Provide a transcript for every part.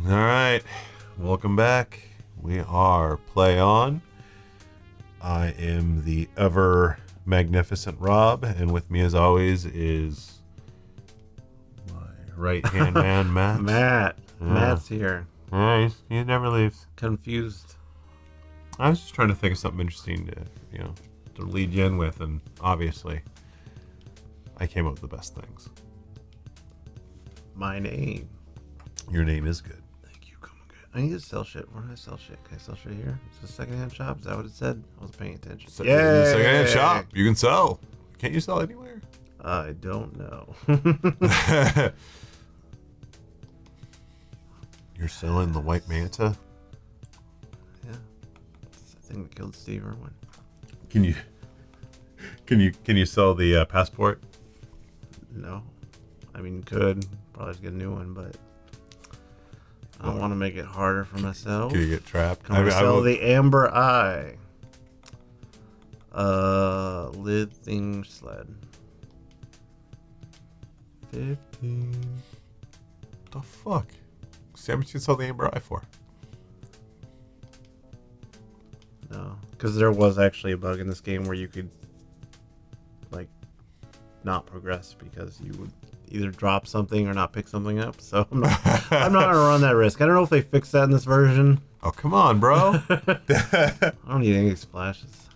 All right, welcome back. We are Play On. I am the ever magnificent Rob, and with me as always is my right-hand man, Matt. Matt's here. Nice. He never leaves. Confused. I was just trying to think of something interesting to lead you in with, and obviously I came up with the best things. My name. Your name is good. Thank you. Come on, good. I need to sell shit. Where do I sell shit? Can I sell shit here? Is this a secondhand shop? Is that what it said? I wasn't paying attention. Yeah, secondhand shop. You can sell. Can't you sell anywhere? I don't know. You're selling the white manta? Yeah. It's the thing that killed Steve Irwin. Can you sell the passport? No. I mean, could. Probably just get a new one, but I don't want to make it harder for myself. Can you get trapped? Can I sell the Amber Eye? Lid thing sled. 15. The fuck? See how much you sell the Amber Eye for? No, because there was actually a bug in this game where you could, like, not progress because you would either drop something or not pick something up. So I'm not gonna run that risk. I don't know if they fixed that in this version. Oh, come on, bro. I don't need any splashes.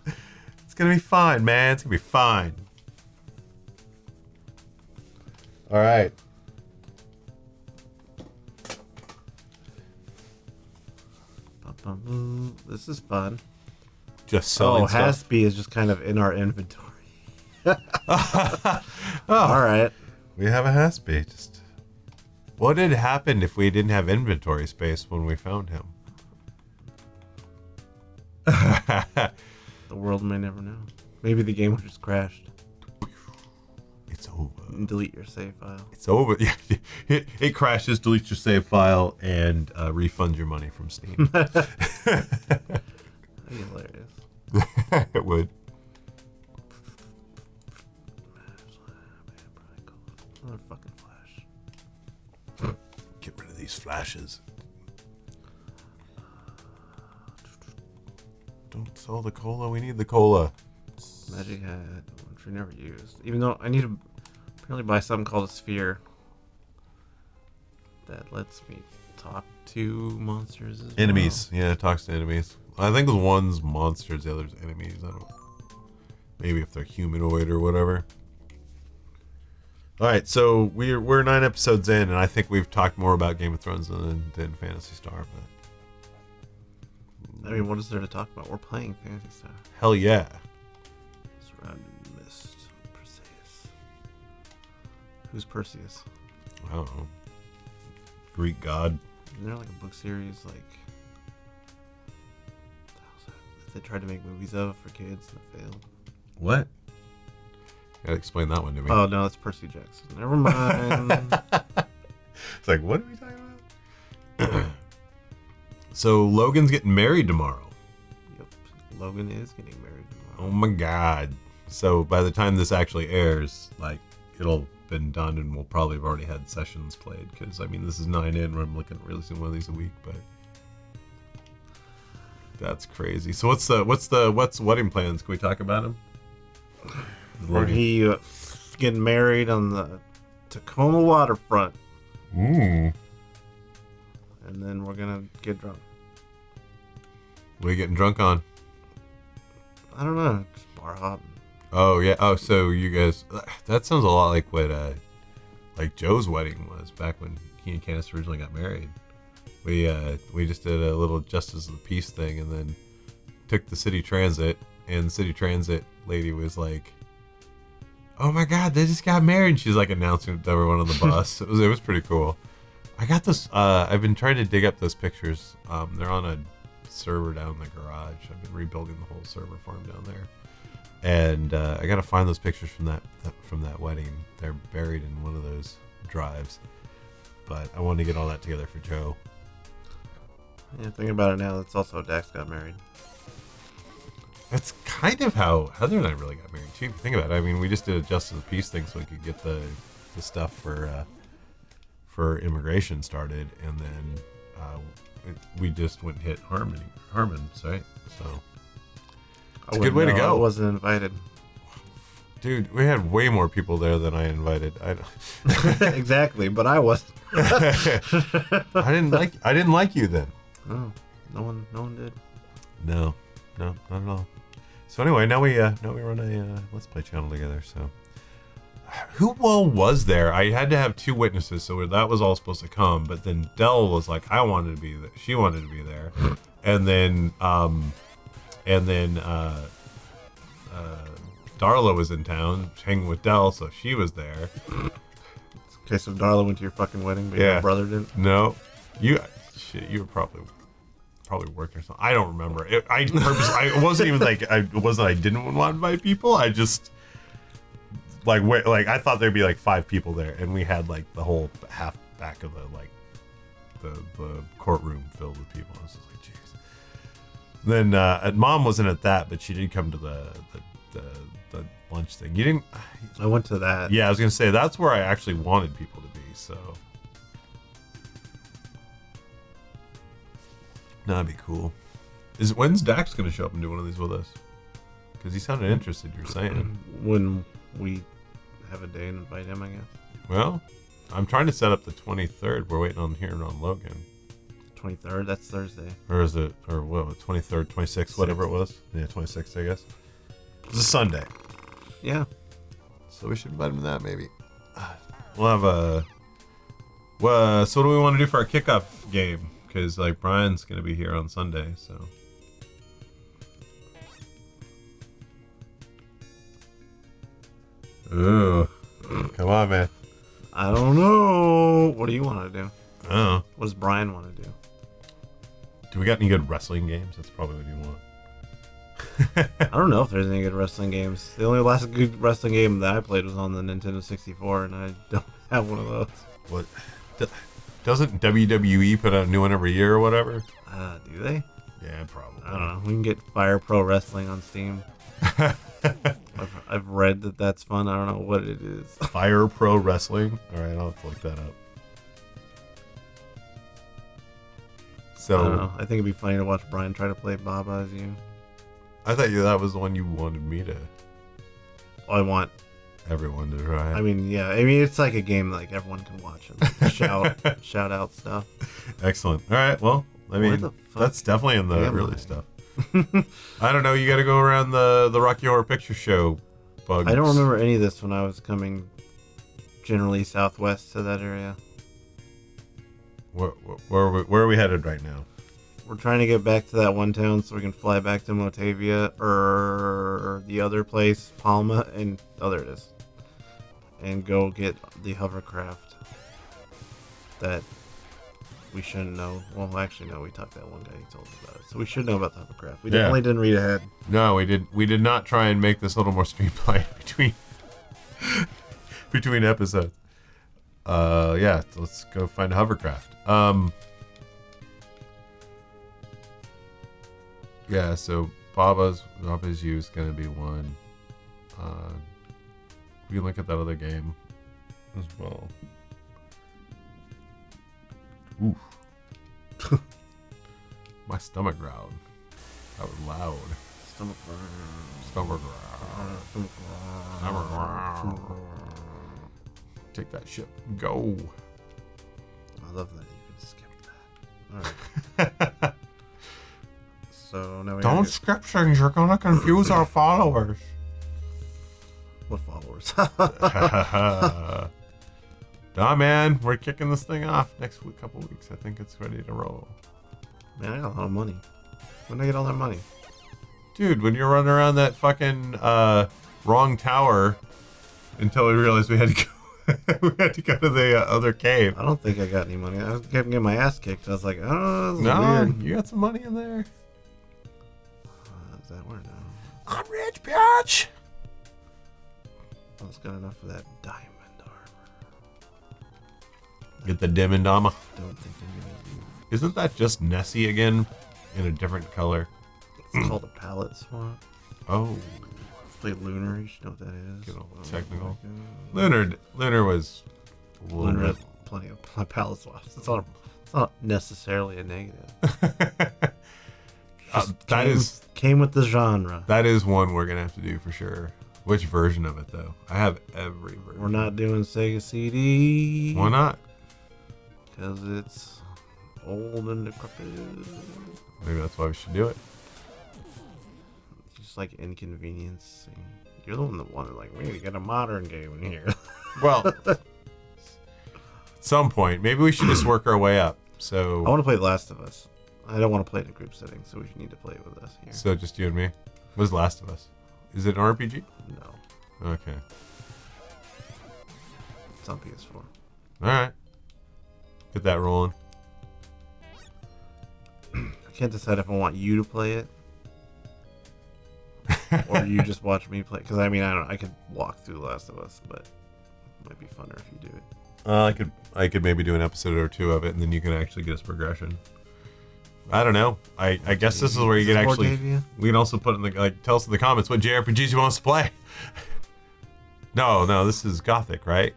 It's gonna be fine, man. It's gonna be fine. All right. This is fun. Just selling stuff. Haspy is just kind of in our inventory. All right. We have a Haspy. Just what had happened if we didn't have inventory space when we found him? The world may never know. Maybe the game just crashed. It's over. And delete your save file. It's over. It crashes, deletes your save file, and refunds your money from Steam. That'd be hilarious. It would. Another fucking flash. Get rid of these flashes. Don't sell the cola. We need the cola. Magic hat, which we never used. Even though I need to apparently buy something called a sphere that lets me talk to monsters as Enemies. well. Yeah, it talks to enemies. I think the one's monsters, the other's enemies. I don't know. Maybe if they're humanoid or whatever. All right, so we're 9 episodes in, and I think we've talked more about Game of Thrones than Phantasy Star. But I mean, what is there to talk about? We're playing Phantasy Star. hell yeah. Surrounded in mist. Perseus. Who's Perseus? I don't know. Greek god. Isn't there like a book series like that they tried to make movies of for kids that failed? What? You gotta explain that one to me. Oh no, that's Percy Jackson. Never mind. It's like, what are we talking about? So Logan's getting married tomorrow. Yep. Logan is getting married tomorrow. Oh my god. So by the time this actually airs, like, it'll have been done and we'll probably have already had sessions played. Because, I mean, this is 9 in where I'm looking at releasing one of these a week, but that's crazy. So what's wedding plans? Can we talk about them? Or he getting married on the Tacoma waterfront. And then we're gonna get drunk. what are you getting drunk on? I don't know, just bar hop. Oh yeah. Oh, so you guys, that sounds a lot like what like Joe's wedding was back when he and Candace originally got married. We just did a little Justice of the Peace thing, and then took the city transit, and the city transit lady was like, "Oh my god, they just got married." And she's like announcing it to everyone on the bus. It was pretty cool. I got this. I've been trying to dig up those pictures. They're on a server down in the garage. I've been rebuilding the whole server farm down there, and I gotta find those pictures from that wedding. They're buried in one of those drives, but I wanted to get all that together for Joe. Yeah, thinking about it now, that's also how Dax got married. That's kind of how Heather and I really got married too. If you think about it, I mean, we just did a Justice of the Peace thing so we could get the stuff for immigration started, and then we just went and hit Harmon's, right? So it's a I good way to go. I wasn't invited. Dude, we had way more people there than I invited. Exactly, but I wasn't. I didn't like you then. Oh, no one did. No, not at all. So anyway, now we run a Let's Play channel together. So who all was there? I had to have 2 witnesses, so that was all supposed to come. But then Dell was like, I wanted to be there. She wanted to be there, and then Darla was in town hanging with Dell, so she was there. Okay, so Darla went to your fucking wedding, but your brother didn't? No. You were probably working or something. I don't remember. I wasn't even like, I didn't want to invite people. I just, I thought there'd be like 5 people there, and we had like the whole half back of the courtroom filled with people. I was just like, jeez. Then Mom wasn't at that, but she did come to the lunch thing. You didn't? I went to that. Yeah, I was gonna say that's where I actually wanted people to be. So that'd be cool. When's Dax gonna show up and do one of these with us? Because he sounded interested. You're saying when we have a day and invite him, I guess. Well, I'm trying to set up the 23rd. We're waiting on hearing on Logan. 23rd? That's Thursday. Or is it? Or what? 23rd, 26th, whatever it was. Yeah, 26th, I guess. It's a Sunday. Yeah. So we should invite him to that, maybe. We'll have a... Well, so what do we want to do for our kickoff game? Because, like, Brian's going to be here on Sunday, so... Ooh. Come on, man. I don't know. What do you want to do? Oh. What does Brian want to do? Do we got any good wrestling games? That's probably what you want. I don't know if there's any good wrestling games. The only last good wrestling game that I played was on the Nintendo 64, and I don't have one of those. What? Doesn't WWE put out a new one every year or whatever? Do they? Yeah, probably. I don't know. We can get Fire Pro Wrestling on Steam. I've read that that's fun. I don't know what it is. Fire Pro Wrestling? Alright, I'll have to look that up. So, I don't know. I think it'd be funny to watch Brian try to play Baba as you. I thought that was the one you wanted me to... I want everyone to try. I mean, yeah. I mean, it's like a game that, like, everyone can watch and like, shout out stuff. Excellent. All right. Well, I mean, that's definitely in the early stuff. I don't know. You got to go around the Rocky Horror Picture Show bugs. I don't remember any of this when I was coming generally southwest to that area. Where are we headed right now? We're trying to get back to that one town so we can fly back to Motavia or the other place, Palma, and oh, there it is. And go get the hovercraft that we shouldn't know. Well, actually, no, we talked to that one guy. He told us about it, so we should know about the hovercraft. We definitely didn't read ahead. No, we did. We did not try and make this a little more streamlined between episodes. Yeah, let's go find a hovercraft. Yeah, so Baba's You is going to be one. We can look at that other game as well. Oof. My stomach growled. That was loud. Stomach Stomach growl. Take that shit. Go. I love that you can skip that. Alright. So now we don't skip things. You're gonna confuse our followers. What followers? Nah, man, we're kicking this thing off next couple weeks. I think it's ready to roll. Man, I got a lot of money. When did I get all that money? Dude, when you're running around that fucking wrong tower until we realized we had to go. We had to go to the other cave. I don't think I got any money. I was kept getting my ass kicked. I was like, oh, this is no, weird. You got some money in there. Is that where now? I'm rich, bitch. I was good enough for that diamond armor. Get the diamond armor. Don't think I'm gonna use. Isn't that just Nessie again in a different color? It's called a palette swap. Oh. Play Lunar, you should know what that is. Get all technical. Lunar was Lunar has plenty of palette swaps. It's It's not necessarily a negative. Came with the genre. That is one we're gonna have to do for sure. Which version of it though? I have every version. We're not doing Sega CD. Why not? Because it's old and decrepit. Maybe that's why we should do it. Just like inconveniencing. You're the one that wanted, like, we need to get a modern game in here. Well, at some point, maybe we should just work our way up. So I want to play The Last of Us. I don't want to play it in a group setting, so we need to play it with us here. So just you and me. What is Last of Us? Is it an RPG? No. Okay. It's on PS4. All right. Get that rolling. I can't decide if I want you to play it or you just watch me play. Because I mean, I could walk through The Last of Us, but it might be funner if you do it. I could maybe do an episode or two of it, and then you can actually get us progression. I don't know. I guess this is where you can actually. We can also put in the tell us in the comments what JRPGs you want us to play. No, this is Gothic, right?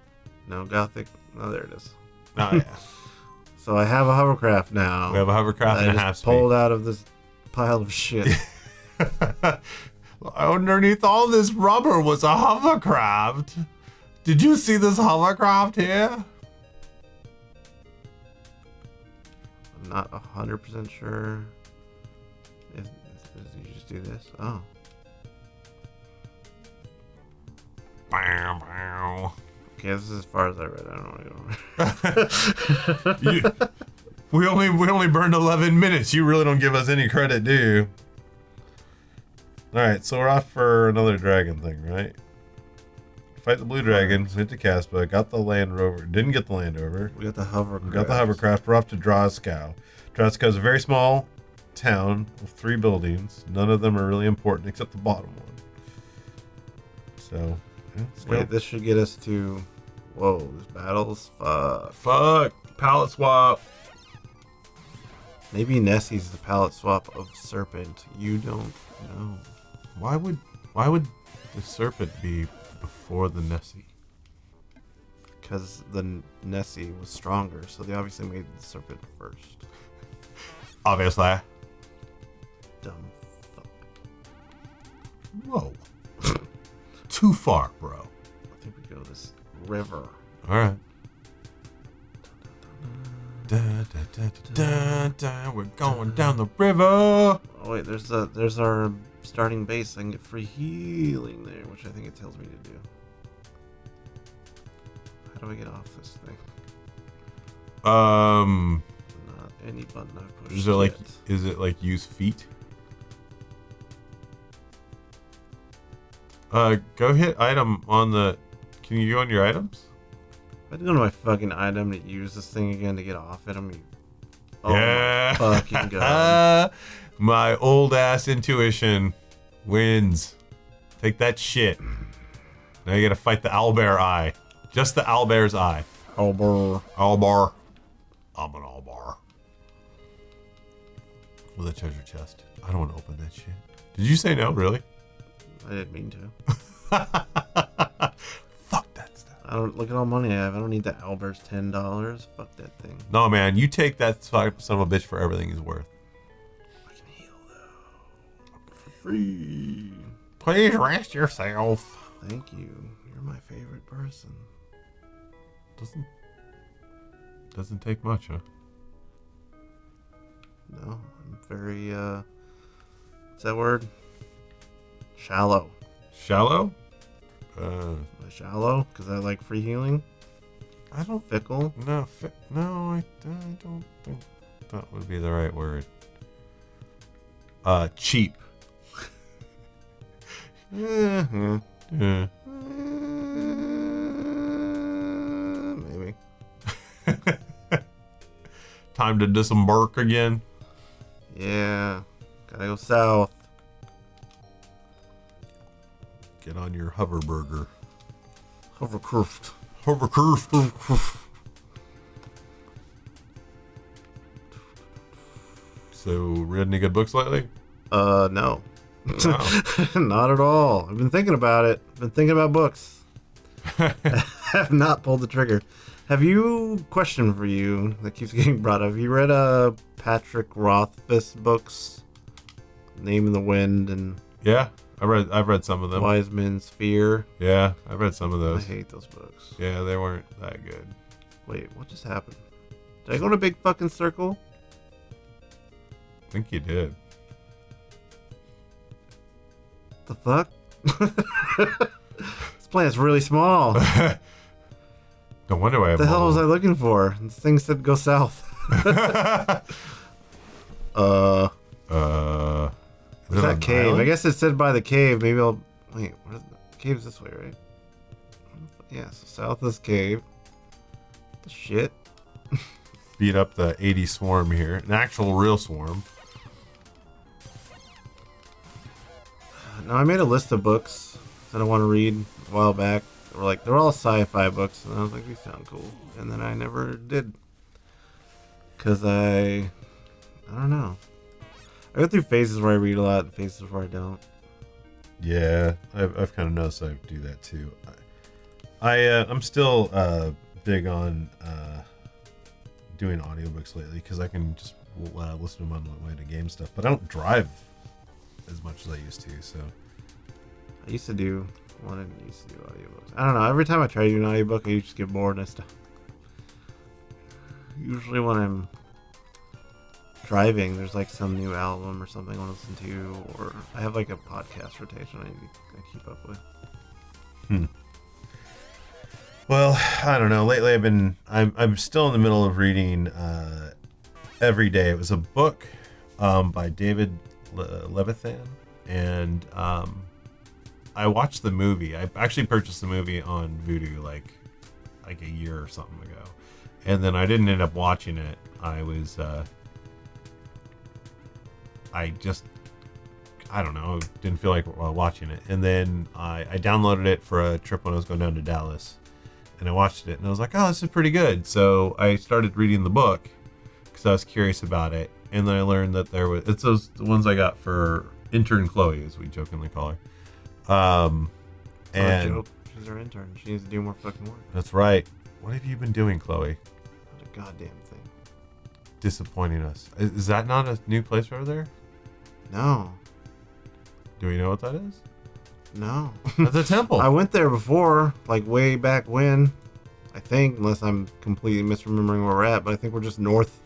No, Gothic. No, there it is. Oh yeah. So I have a hovercraft now. We have a hovercraft and a half speed. Pulled out of this pile of shit. Underneath all this rubber was a hovercraft. Did you see this hovercraft here? I'm not 100% sure if you just do this. Oh. Bow, bow. Okay, this is as far as I read. I don't know. We only burned 11 minutes. You really don't give us any credit, do you? All right, so we're off for another dragon thing, right? Fight the blue dragon, hit the Caspa, got the Land Rover, didn't get the Land Rover. We got the hovercraft. We got the hovercraft. We're off to Droskow. Droskow is a very small town with 3 buildings. None of them are really important except the bottom one. So, let's go. Wait, this should get us to. Whoa, this battles. Fuck. Palette swap. Maybe Nessie's the palette swap of Serpent. You don't know. Why would the Serpent be before the Nessie? Because the Nessie was stronger, so they obviously made the Serpent first. Obviously. Dumb fuck. Whoa. Too far, bro. I think we go this river. All right. Da, da, da, da, da, we're going down the river. Oh wait, there's our starting base. I can get free healing there, which I think it tells me to do. How do I get off this thing? Not any button I've pushed. Is it like use feet? Go hit item on the. Can you go on your items? I go to my fucking item to use this thing again to get off it. Yeah. My fucking god. My old ass intuition wins. Take that shit. Now you gotta fight the owlbear eye. Just the owlbear's eye. Owlbear. Owlbear. I'm an owlbear. With a treasure chest. I don't want to open that shit. Did you say no, really? I didn't mean to. Fuck that stuff. I don't look at all money I have. I don't need the owlbear's $10. Fuck that thing. No, man, you take that son of a bitch for everything he's worth. I can heal though. For free. Please rest yourself. Thank you. You're my favorite person. Doesn't take much, huh? No, I'm very what's that word? Shallow. Shallow? Shallow? Because I like free healing? I don't... Fickle? No, I don't think that would be the right word. Cheap. Yeah. Maybe. Time to disembark again. Yeah. Gotta go south. Get on your hoverburger. Hovercraft. Hovercraft. So, read any good books lately? No. Wow. Not at all. I've been thinking about it. Been thinking about books. I have not pulled the trigger. Have you, question for you that keeps getting brought up, have you read Patrick Rothfuss books? Name in the Wind and Yeah, I've read some of them. Wise Men's Fear. Yeah, I've read some of I those. hate those books. Yeah, they weren't that good. Wait, what just happened? Did I go in a big fucking circle? I think you did. The fuck? This planet's really small. What No wonder why I have the hell was I mobile. looking for? This thing said go south. Is What's it that an cave? island? I guess it said by the cave. Maybe I'll... Wait, what is the cave's this way, right? Yeah, so south of this cave. The shit. Beat up the 80 swarm here. An actual real swarm. Now, I made a list of books that I want to read a while back. They're all sci-fi books, and I was like, these sound cool. And then I never did. Because I don't know. I go through phases where I read a lot and phases where I don't. Yeah, I've kind of noticed I do that too. I'm still big on doing audiobooks lately because I can just listen to them on my way to game stuff. But I don't drive as much as I used to. So I used to do audiobooks. I don't know. Every time I try to do an audiobook, I just get bored and I stop. Usually when I'm driving, there's like some new album or something I want to listen to, or I have like a podcast rotation I keep up with. Well, I don't know. Lately, I'm still in the middle of reading Every Day. It was a book by David Levithan, and I watched the movie. I actually purchased the movie on Vudu like a year or something ago, and then I didn't end up watching it. I don't know, didn't feel like watching it, and then I downloaded it for a trip when I was going down to Dallas. And I watched it and I was like, oh, this is pretty good. So I started reading the book because I was curious about it. And then I learned that it's the ones I got for intern Chloe, as we jokingly call her. And joke. She's our intern. She needs to do more fucking work. that's right. What have you been doing, Chloe? Not a goddamn thing. Disappointing us. Is that not a new place over there? No. Do we know what that is? No. That's a temple. I went there before, like way back when. I think, unless I'm completely misremembering where we're at, but I think we're just north.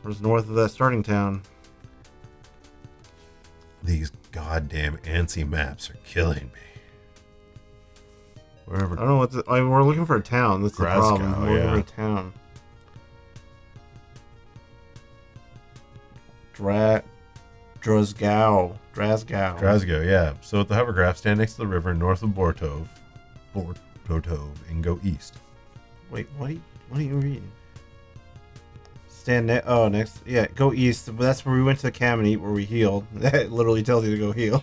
We're just north of that starting town. These goddamn ANSI maps are killing me. Wherever. I don't know what we're looking for a town. That's the Glasgow, problem. We're looking yeah. for a town. Drasgow, yeah. So at the hovercraft, stand next to the river north of Bortov, and go east. Wait, what are you reading? Next. Yeah, go east. That's where we went to the camp and eat where we healed. That literally tells you to go heal.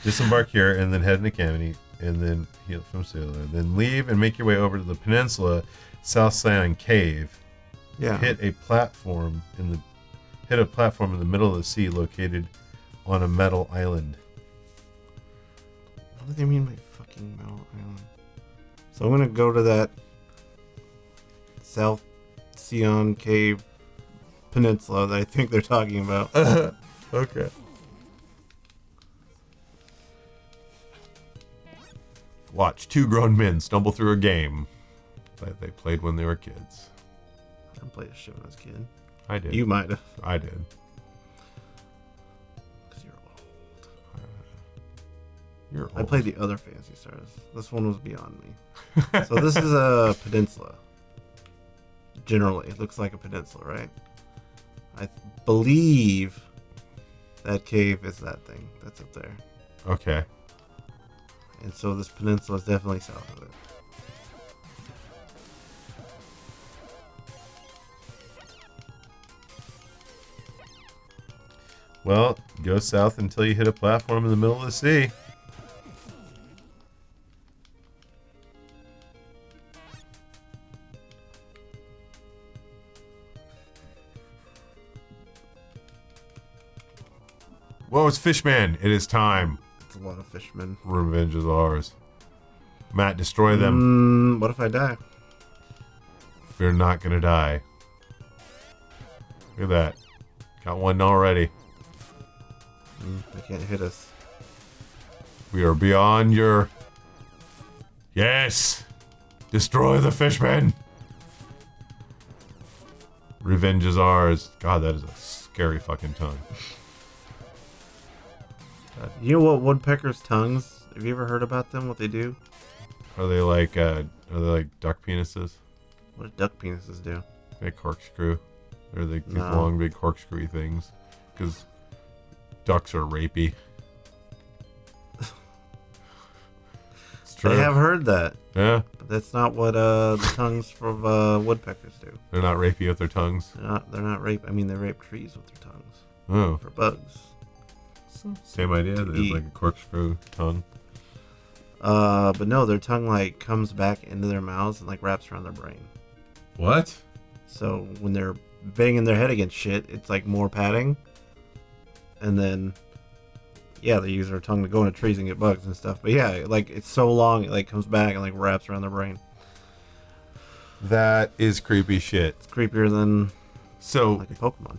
Disembark here and then head into Kamini and then heal from Sailor. Then leave and make your way over to the peninsula, South Scion Cave. Yeah. Hit a platform in the middle of the sea located on a metal island. What do they mean by fucking metal island? So I'm gonna go to that South Scion Cave peninsula that I think they're talking about. Okay. Watch two grown men stumble through a game that they played when they were kids. I didn't play this shit when I was a kid. I did. You might have. I did. Because you're old. You're old. I played the other Phantasy Stars. This one was beyond me. So this is a peninsula. Generally, it looks like a peninsula, right? I believe that cave is that thing that's up there. Okay. And so this peninsula is definitely south of it. Well, go south until you hit a platform in the middle of the sea. Whoa, it's Fishman. It is time. It's a lot of fishermen. Revenge is ours. Matt, destroy them. What if I die? We're not gonna die. Look at that. Got one already. They can't hit us. We are beyond your... Yes! Destroy the fishmen! Revenge is ours. God, that is a scary fucking tongue. You know what woodpeckers' tongues? Have you ever heard about them? What they do? Are they like duck penises? What do duck penises do? They corkscrew. Or they these No. long, big corkscrew things. Because ducks are rapey. It's true. I have heard that, Yeah, but that's not what the tongues of woodpeckers do. they're not rapey with their tongues. They're not rape. I mean, they rape trees with their tongues Oh, for bugs. same idea. There's eat. like a corkscrew tongue. But no, their tongue like comes back into their mouths and like wraps around their brain. What? So when they're banging their head against shit, it's like more padding. And then, yeah, they use their tongue to go into trees and get bugs and stuff. But yeah, like it's so long, it like comes back and like wraps around their brain. That is creepy shit. It's creepier than So, like a Pokemon.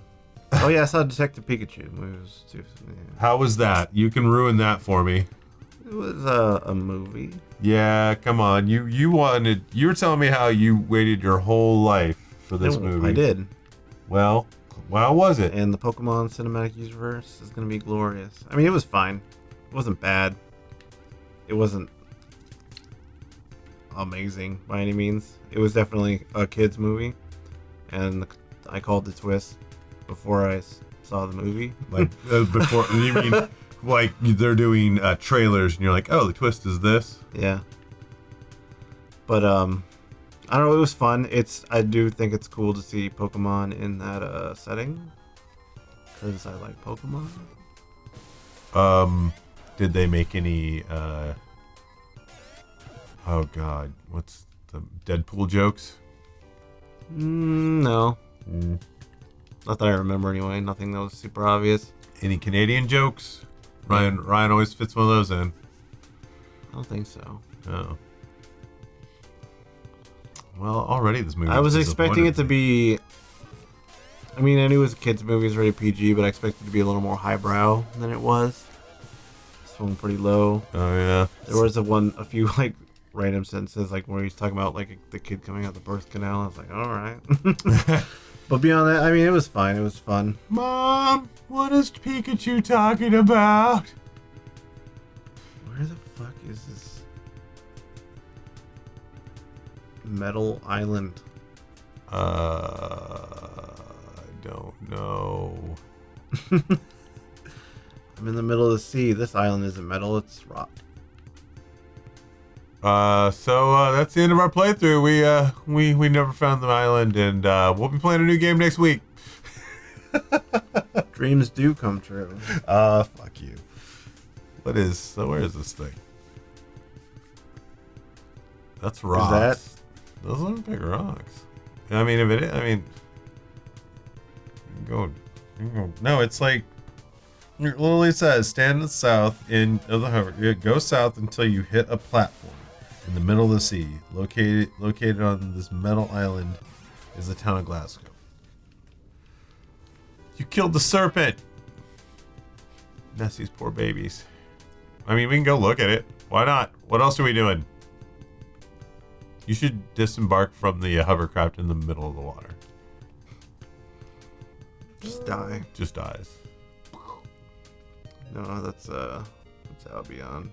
Oh yeah, I saw Detective Pikachu. It was, yeah. how was that? You can ruin that for me. It was a movie. Yeah, come on. You were telling me how you waited your whole life for this movie. I did. Well, how was it? And the Pokemon Cinematic Universe is going to be glorious. I mean, it was fine. It wasn't bad. It wasn't amazing by any means. It was definitely a kid's movie. And I called the twist before I saw the movie. Like before you mean like they're doing trailers and you're like, oh, the twist is this? Yeah. But I don't know, it was fun. I do think it's cool to see Pokemon in that setting, because I like Pokemon. Did they make any oh god, what's the Deadpool jokes? No. Not that I remember anyway. Nothing that was super obvious. Any Canadian jokes? Ryan always fits one of those in. I don't think so. Oh. Well, already this movie. I was expecting it to be. I mean, I knew it was a kids' movie, it's rated PG, but I expected it to be a little more highbrow than it was. Swung pretty low. Oh yeah. There was a few like random sentences, like where he's talking about like the kid coming out the birth canal. I was like, all right. But beyond that, I mean, it was fine. It was fun. Mom, what is Pikachu talking about? Where the fuck is this metal island? I don't know. I'm in the middle of the sea. This island isn't metal, it's rock. So that's the end of our playthrough. We never found the island, and we'll be playing a new game next week. Dreams do come true. Fuck you. Where is this thing? That's rocks. Those are big rocks. I mean, if it is, you can go. No, it's like it literally says stand to the south of the hover. Go south until you hit a platform in the middle of the sea. Located on this metal island is the town of Glasgow. You killed the serpent. Nessie's poor babies. I mean, we can go look at it. Why not? What else are we doing? You should disembark from the hovercraft in the middle of the water. Just die. Just dies. No, that's out beyond.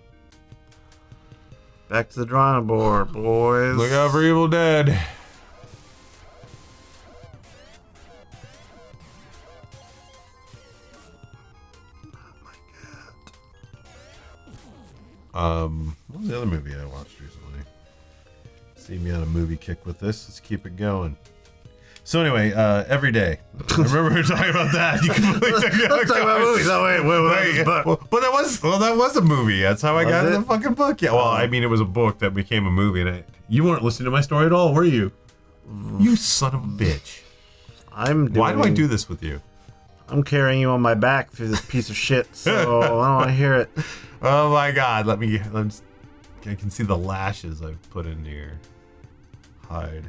Back to the drawing board, boys. Look out for Evil Dead. What was the other movie I watched recently? See me on a movie kick with this. Let's keep it going. So anyway, every day. I remember we were talking about that. You completely Let's talk about movies. Oh wait. But that was a movie. That's how I got it? in the fucking book. Yeah. Well, I mean, it was a book that became a movie, and you weren't listening to my story at all, were you? You son of a bitch. Why do I do this with you? I'm carrying you on my back through this piece of shit, so I don't want to hear it. Oh my god, I can see the lashes I've put into your hide.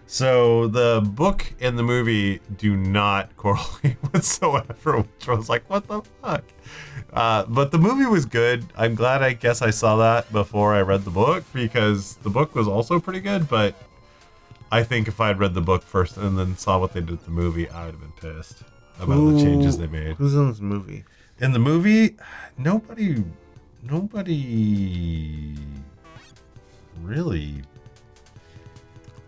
So the book and the movie do not correlate whatsoever, which I was like, what the fuck? But the movie was good. I'm glad, I guess I saw that before I read the book, because the book was also pretty good, but I think if I had read the book first and then saw what they did with the movie, I would have been pissed about the changes they made. Who's in this movie? In the movie, nobody really.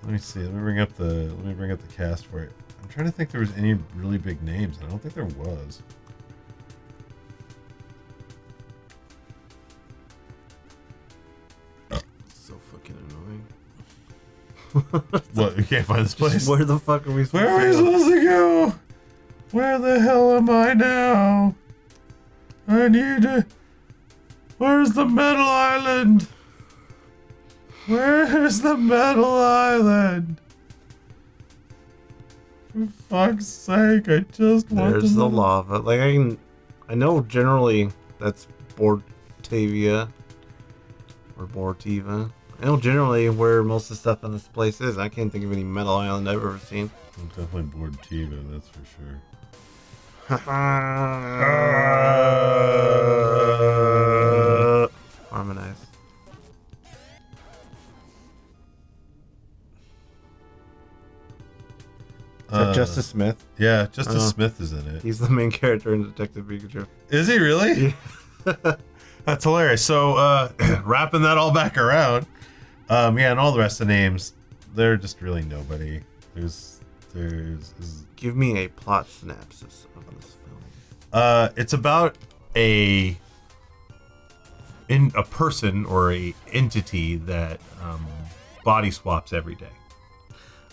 Let me see. Let me bring up the cast for it. I'm trying to think if there was any really big names. I don't think there was. So fucking annoying. What? We can't find this place. Where the fuck are we supposed Where are we supposed to go? Where the hell am I now? I need to. Where's the metal island? Where's the metal island? For fuck's sake, I just want There's to the know. lava. Like, I know generally that's Bortavia. Or Bortiva. I know generally where most of the stuff on this place is. I can't think of any metal island I've ever seen. I'm definitely bored Tiva, that's for sure. Harmonize. Is that Justice Smith? Yeah, Justice Smith is in it. He's the main character in Detective Pikachu. Is he really? Yeah. That's hilarious. So, wrapping that all back around, yeah, and all the rest of the names, they're just really nobody. There's Give me a plot synopsis of this film. it's about a person or a entity that body swaps every day.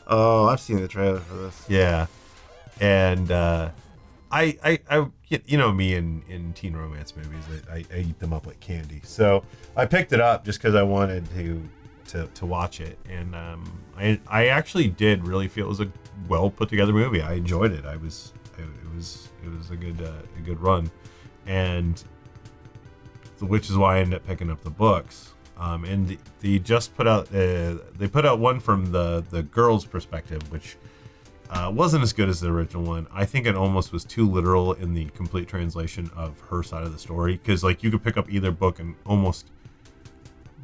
Oh, I've seen the trailer for this. Yeah, and I you know me in teen romance movies, I eat them up like candy. So I picked it up just because I wanted to watch it, and I actually did really feel it was a well put together movie. I enjoyed it. It was a good run, and which is why I ended up picking up the books. And they just put out they put out one from the girl's perspective, which wasn't as good as the original one. I think it almost was too literal in the complete translation of her side of the story, because like you could pick up either book and almost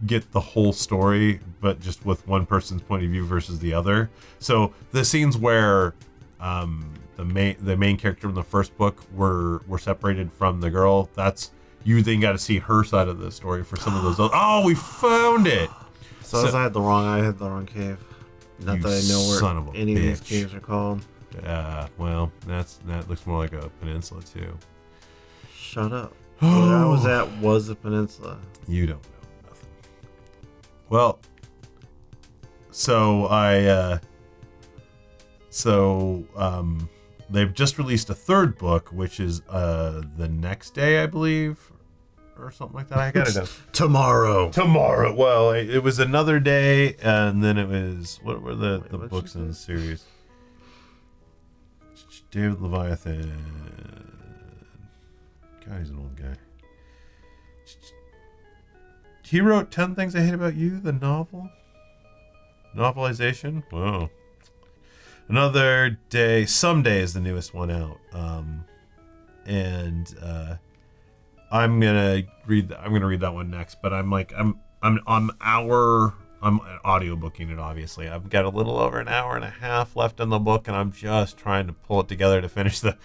get the whole story, but just with one person's point of view versus the other. So the scenes where the main character in the first book were separated from the girl, that's you then got to see her side of the story for some of those. Oh, we found it! So I had the wrong cave. Not that I know where any of these caves are called. Well, that looks more like a peninsula too. Shut up. Where I was at was a peninsula. You don't know nothing. Well, they've just released a third book, which is the next day, I believe, or something like that. I got it down. Tomorrow. Well, it was another day, and then it was what were the books in the series? David Leviathan. God, he's an old guy. He wrote 10 Things I Hate About You, the novelization. Wow. Another Day, Someday is the newest one out, and I'm gonna read that one next. But I'm audio booking it. Obviously, I've got a little over an hour and a half left in the book, and I'm just trying to pull it together to finish the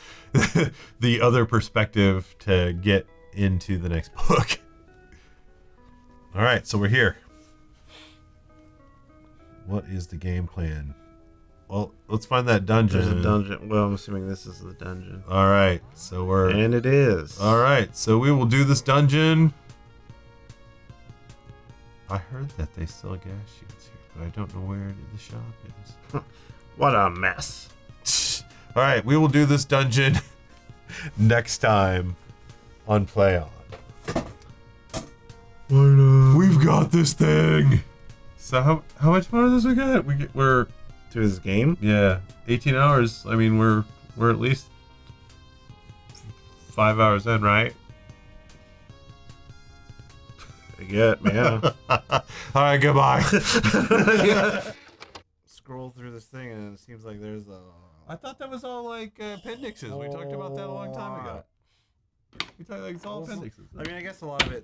the other perspective to get into the next book. All right, so we're here. What is the game plan? Well, let's find that dungeon. There's a dungeon. Well, I'm assuming this is the dungeon. All right, so we're... And it is. All right, so we will do this dungeon. I heard that they sell gas shields here, but I don't know where the shop is. What a mess. All right, we will do this dungeon next time on Play On. We've got this thing. So how much more does we got? We're to his game? Yeah, 18 hours. I mean, we're at least 5 hours in, right? Yeah, man. All right, goodbye. scroll through this thing, and it seems like there's a. I thought that was all like appendixes. We talked about that a long time ago. We talked like it's all appendixes. I mean, I guess a lot of it.